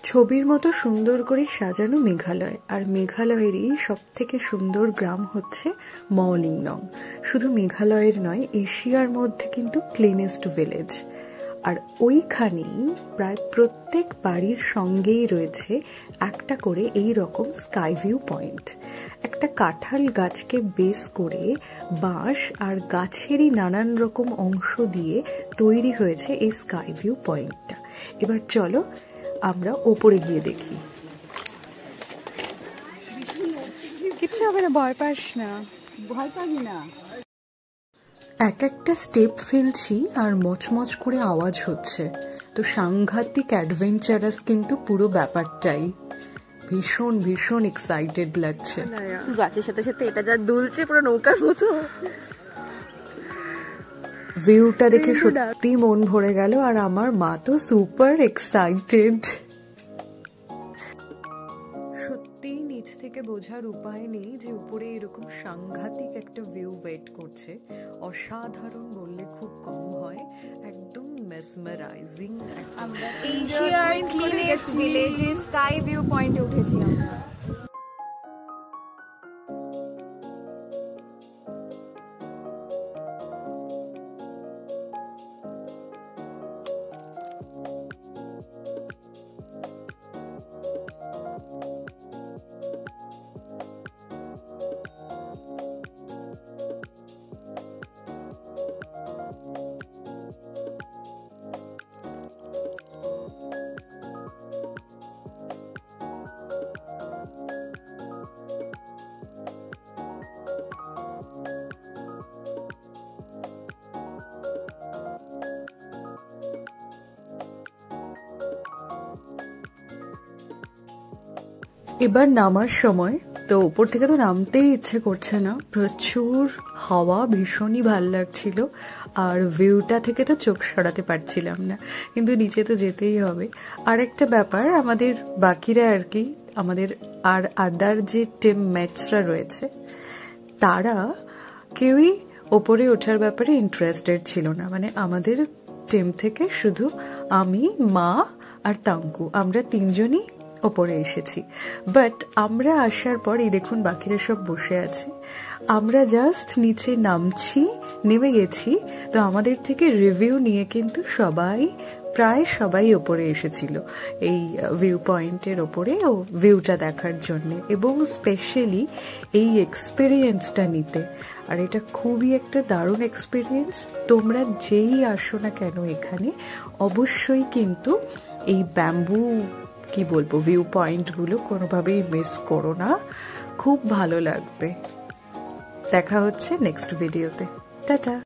ছবির মতো সুন্দর করে সাজানো মেঘালয়, আর মেঘালয়েরই সব থেকে সুন্দর গ্রাম হচ্ছে মওলিংনং। শুধু মেঘালয়ের নয়, এশিয়ার মধ্যে কিন্তু ক্লিনেস্ট ভিলেজ। আর ওইখানেই প্রায় প্রত্যেক বাড়ির সঙ্গেই রয়েছে একটা করে এই রকম স্কাই ভিউ পয়েন্ট। একটা কাঁঠাল গাছকে বেস করে বাঁশ আর গাছেরই নানান রকম অংশ দিয়ে তৈরি হয়েছে এই স্কাই ভিউ পয়েন্টটা। এবার চলো আমরা ওপরে গিয়ে দেখি। কিছু হবে না, ভয় পাস না, ভয় পাবি না। এক একটা স্টেপ ফেলছি আর মচমচ করে আওয়াজ হচ্ছে, তো সাংঘাতিক অ্যাডভেঞ্চারাস কিন্তু পুরো ব্যাপারটাই। ভীষণ ভীষণ এক্সাইটেড লাগছে। গাছের সাথে সাথে এটা যা দুলছে পুরো নৌকার মতো। ভিউটা দেখে সত্যি মন ভরে গেল, আর আমার মা তো সুপার এক্সাইটেড। সত্যি নিচ থেকে বোঝার উপায় নেই যে উপরে এরকম সাংঘাতিক একটা ভিউ ওয়েট করছে। অসাধারণ বললে খুব কম হয়, একদম মেসমারাইজিং। আমরা এশিয়ার ক্লিনেস্ট ভিলেজে স্কাই ভিউ পয়েন্টে উঠেছি আমরা। এবার নামার সময়, তো উপর থেকে তো নামতেই ইচ্ছে করছে না, প্রচুর হাওয়া, ভীষণই ভাল লাগছিল, আর ভিউটা থেকে তো চোখ সরাতে পারছিলাম না, কিন্তু নিচে তো যেতেই হবে। আর একটা ব্যাপার, আমাদের বাকিরা আর কি, আমাদের আর আদার যে টিম মেটসরা রয়েছে, তারা কেউই ওপরে ওঠার ব্যাপারে ইন্টারেস্টেড ছিল না। মানে আমাদের টিম থেকে শুধু আমি, মা আর তাঙ্কু, আমরা তিনজনই ওপরে এসেছি। বাট আমরা আসার পর এই দেখুন বাকিরা সব বসে আছে, আমরা জাস্ট নিচে নামছি, নেমে গেছি, তো আমাদের থেকে রিভিউ নিয়ে কিন্তু প্রায় সবাই ওপরে এসেছিল এই ভিউ পয়েন্টের ওপরে ও ভিউটা দেখার জন্য, এবং স্পেশালি এই এক্সপিরিয়েন্সটা নিতে। আর এটা খুবই একটা দারুণ এক্সপিরিয়েন্স। তোমরা যেই আসো না কেন এখানে, অবশ্যই কিন্তু এই ব্যাম্বু কি বলবো ভিউ পয়েন্টগুলো কোনোভাবেই মিস করো না, খুব ভালো লাগবে। দেখা হচ্ছে নেক্সট ভিডিওতে। টাটা।